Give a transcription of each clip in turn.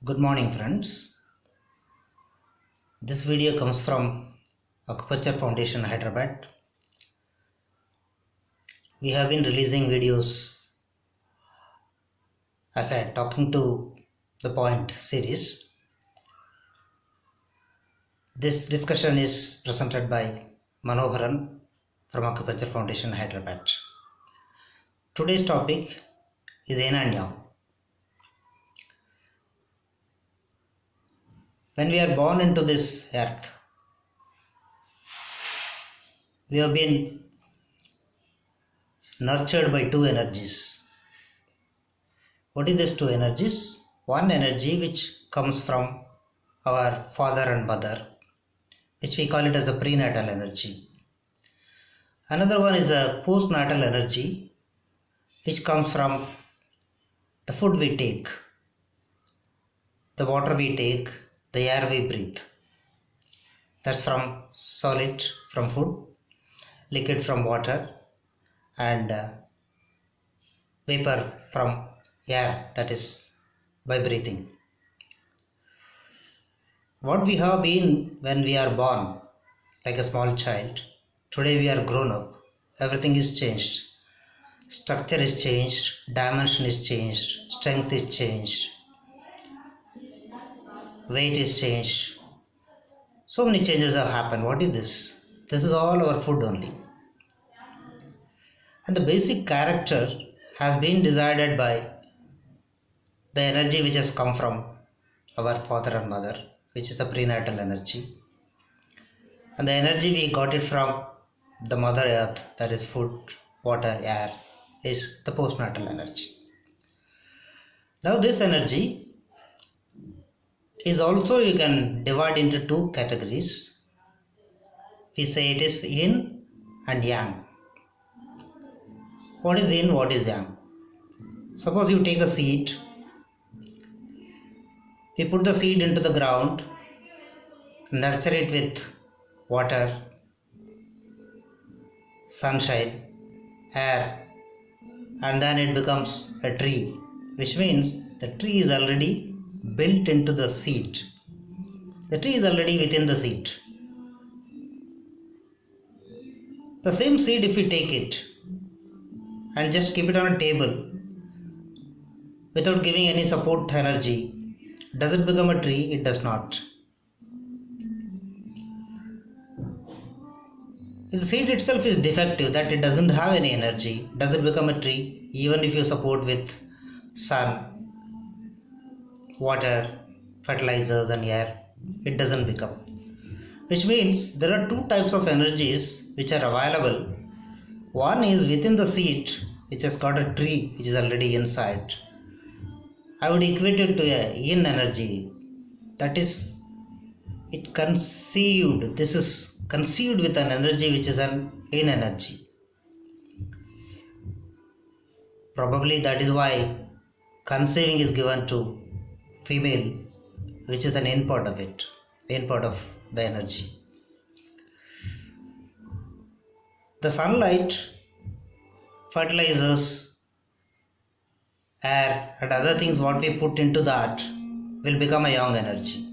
Good morning, friends. This video comes from Acupuncture Foundation, Hyderabad. We have been releasing videos as a talking to the point series. This discussion is presented by Manoharan from Acupuncture Foundation, Hyderabad. Today's topic is Yin and Yang. When we are born into this earth, we have been nurtured by two energies. What is these two energies? One energy which comes from our father and mother, which we call it as a prenatal energy. Another one is a postnatal energy, which comes from the food we take, the water we take, the air we breathe. That's from solid from food, liquid from water, and vapor from air, that is by breathing. What we have been when we are born, like a small child, today we are grown up. Everything is changed. Structure is changed, dimension is changed, strength is changed, weight is changed. So many changes have happened. What is this? This is all our food only. And the basic character has been decided by the energy which has come from our father and mother, which is the prenatal energy. And the energy we got it from the mother earth, that is food, water, air, is the postnatal energy. Now this energy is also, you can divide into two categories. We say it is yin and yang. What is yin, what is yang? Suppose you take a seed, we put the seed into the ground, nurture it with water, sunshine, air, and then it becomes a tree, which means the tree is already built into the seed. The tree is already within the seed. The same seed, if we take it and just keep it on a table without giving any support energy, does it become a tree? It does not. If the seed itself is defective, that it doesn't have any energy, does it become a tree? Even if you support with sun, water, fertilizers and air, it doesn't become. Which means there are two types of energies which are available. One is within the seed, which has got a tree which is already inside. I would equate it to a yin energy. That is, it conceived. This is conceived with an energy which is an yin energy. Probably that is why conceiving is given to female, which is an in part of it, in part of the energy. The sunlight, fertilizers, air and other things what we put into that will become a yang energy.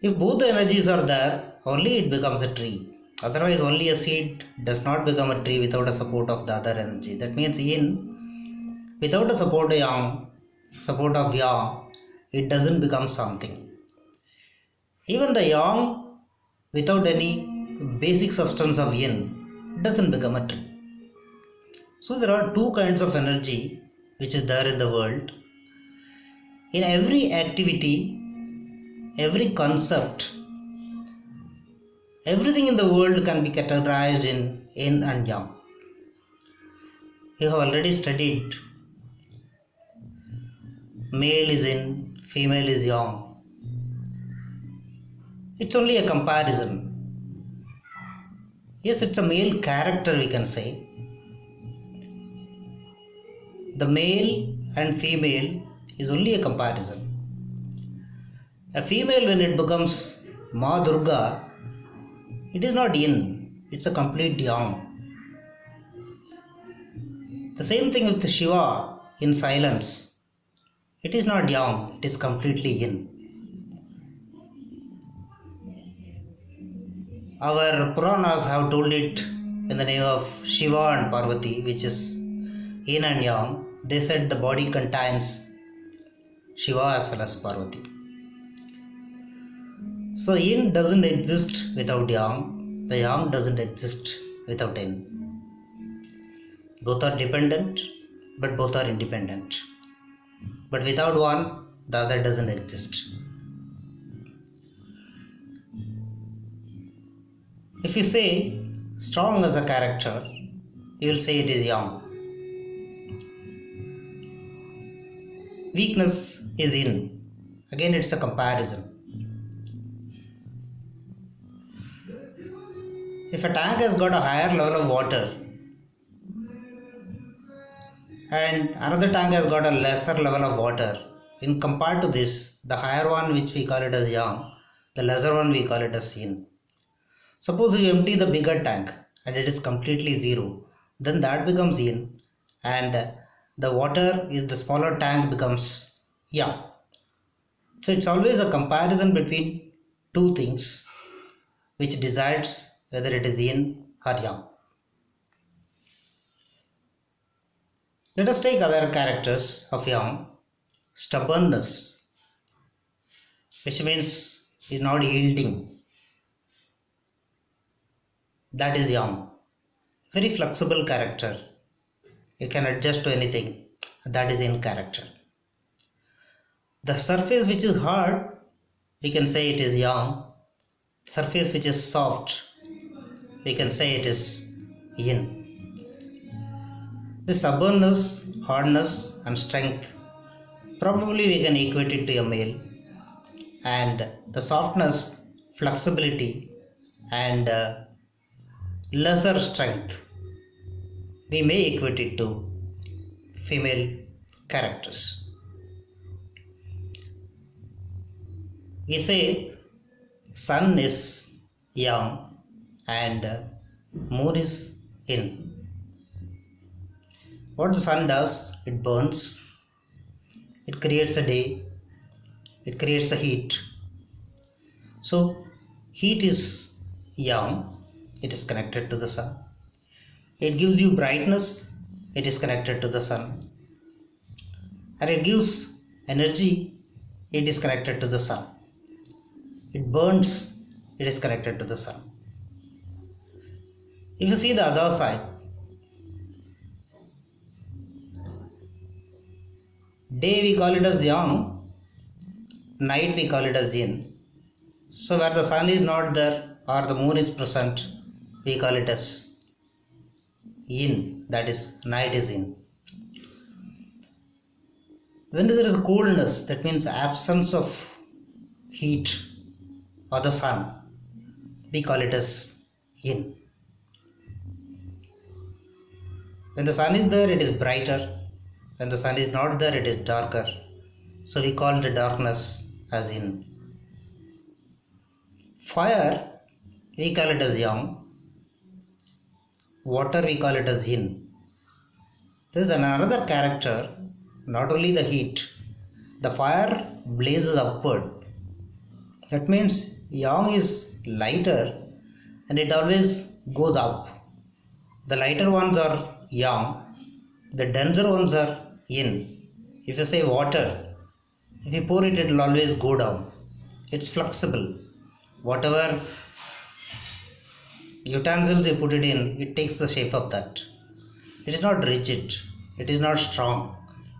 If both the energies are there, only it becomes a tree. Otherwise only a seed does not become a tree without a support of the other energy. That means yin, without a support of yang, support of yang, it doesn't become something. Even the yang, without any basic substance of yin, doesn't become a tree. So there are two kinds of energy which is there in the world. In every activity, every concept, everything in the world can be categorized in yin and yang. You have already studied male is yin, female is yang. It's only a comparison. Yes, it's a male character, we can say. The male and female is only a comparison. A female, when it becomes Ma Durga, it is not yin, it's a complete yang. The same thing with Shiva in silence. It is not yang, it is completely yin. Our Puranas have told it in the name of Shiva and Parvati, which is yin and yang. They said the body contains Shiva as well as Parvati. So yin doesn't exist without yang, the yang doesn't exist without yin. Both are dependent, but both are independent. But without one, the other doesn't exist. If you say strong as a character, you will say it is yang. Weakness is yin. Again, it's a comparison. If a tank has got a higher level of water and another tank has got a lesser level of water, in compared to this, the higher one, which we call it as yang, the lesser one we call it as yin. Suppose you empty the bigger tank and it is completely zero, then that becomes yin, and the water is the smaller tank becomes yang. So it's always a comparison between two things which decides whether it is yin or yang. Let us take other characters of yang. Stubbornness, which means is not yielding. That is yang. Very flexible character. You can adjust to anything. That is yin character. The surface which is hard, we can say it is yang. Surface which is soft, we can say it is yin. The stubbornness, hardness and strength, probably we can equate it to a male. And the softness, flexibility and lesser strength, we may equate it to female characters. We say sun is yang and moon is yin. What the sun does, it burns, it creates a day, it creates a heat. So heat is yang, it is connected to the sun. It gives you brightness, it is connected to the sun. And it gives energy, it is connected to the sun. It burns, it is connected to the sun. If you see the other side, day we call it as yang, night we call it as yin. So where the sun is not there or the moon is present, we call it as yin, that is night is yin. When there is coolness, that means absence of heat or the sun, we call it as yin. When the sun is there, it is brighter. When the sun is not there, it is darker. So we call the darkness as yin. Fire, we call it as yang. Water, we call it as yin. There is another character, not only the heat. The fire blazes upward. That means yang is lighter and it always goes up. The lighter ones are yang, the denser ones are yin. If you say water, if you pour it, it will always go down. It's flexible. Whatever utensils you put it in, it takes the shape of that. It is not rigid, it is not strong,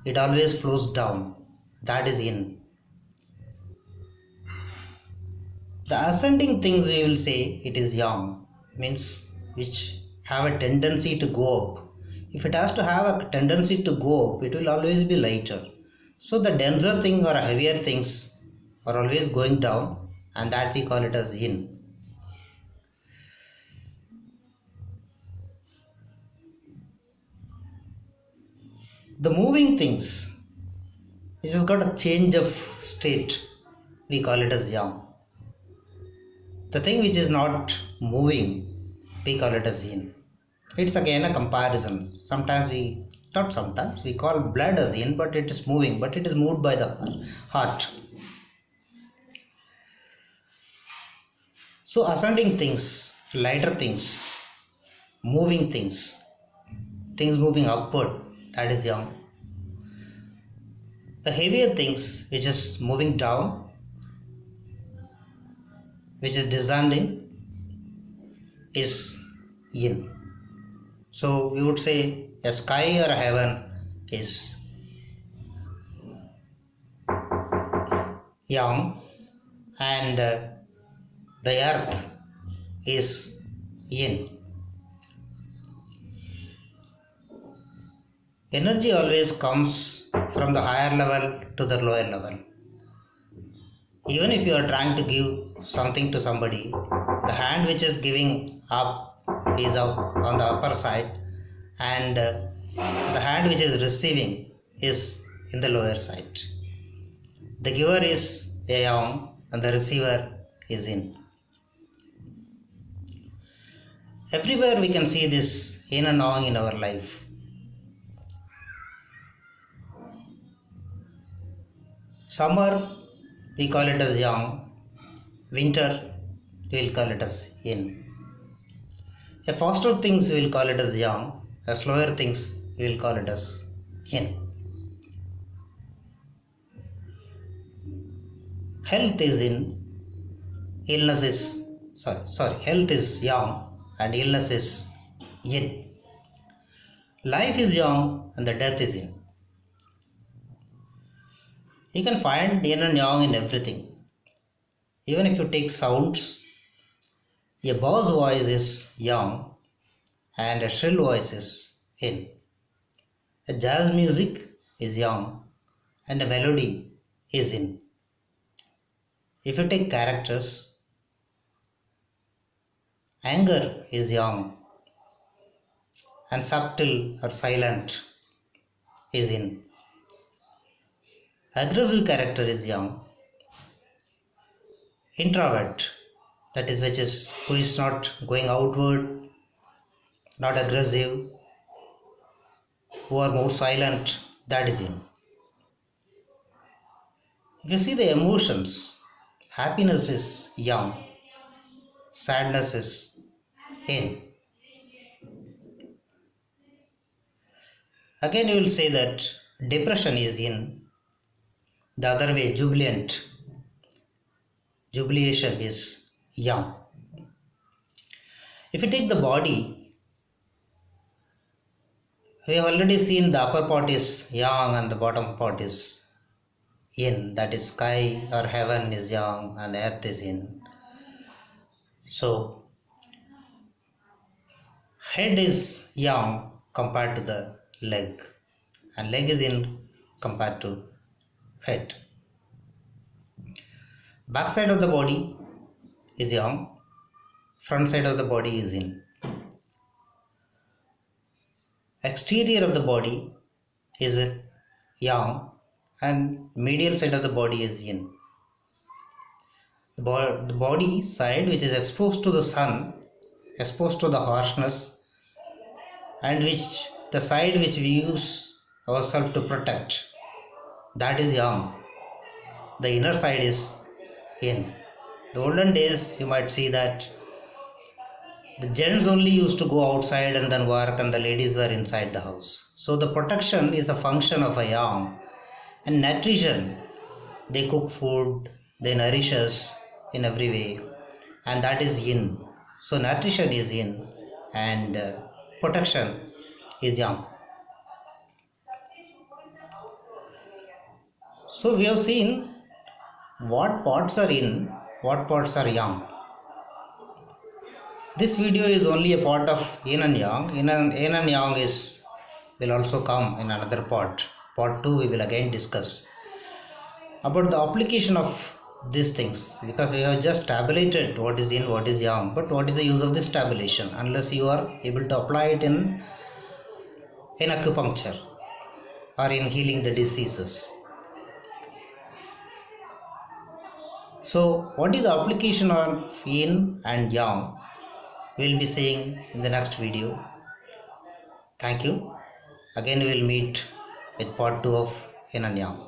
it always flows down. That is yin. The ascending things we will say it is yang, means which have a tendency to go up. If it has to have a tendency to go up, it will always be lighter. So the denser things or heavier things are always going down, and that we call it as yin. The moving things, which has got a change of state, we call it as yang. The thing which is not moving, we call it as yin. It's again a comparison. Sometimes we Not sometimes. We call blood as yin, but it is moving, but it is moved by the heart. So ascending things, lighter things, moving things moving upward, that is yang. The heavier things which is moving down, which is descending, is yin. So we would say a sky or a heaven is yang, and the earth is yin. Energy always comes from the higher level to the lower level. Even if you are trying to give something to somebody, the hand which is giving up is up on the upper side, and the hand which is receiving is in the lower side. The giver is a yang and the receiver is yin. Everywhere we can see this yin and yang in our life. Summer we call it as yang, winter we will call it as yin. A faster things we will call it as yang, a slower things we will call it as yin. Health is yin, health is yang and illness is yin. Life is yang and the death is yin. You can find yin and yang in everything. Even if you take sounds, a bass voice is yang and a shrill voice is yin. A jazz music is yang and a melody is yin. If you take characters, anger is yang and subtle or silent is yin. Aggressive character is yang. Introvert, that is who is not going outward, not aggressive, who are more silent, that is yin. If you see the emotions, happiness is yang, sadness is yin. Again you will say that depression is yin. The other way, jubilation is yang. If you take the body, we have already seen the upper part is yang and the bottom part is yin. That is sky or heaven is yang and the earth is yin. So head is yang compared to the leg, and leg is yin compared to head. Back side of the body is yang, front side of the body is yin. Exterior of the body is yang and medial side of the body is yin. The body side which is exposed to the sun, exposed to the harshness, and which the side which we use ourselves to protect, that is yang. The inner side is yin. The olden days you might see that the gents only used to go outside and then work, and the ladies were inside the house. So the protection is a function of a yang. And nutrition, they cook food, they nourish us in every way, and that is yin. So nutrition is yin and protection is yang. So we have seen what parts are yin, what parts are yang. This video is only a part of yin and yang. Yin and yang will also come in another part. Part 2 we will again discuss about the application of these things, because we have just tabulated what is yin, what is yang, but what is the use of this tabulation unless you are able to apply it in acupuncture or in healing the diseases. So what is the application of yin and yang, we will be seeing in the next video. Thank you. Again we will meet with part 2 of Hinanya.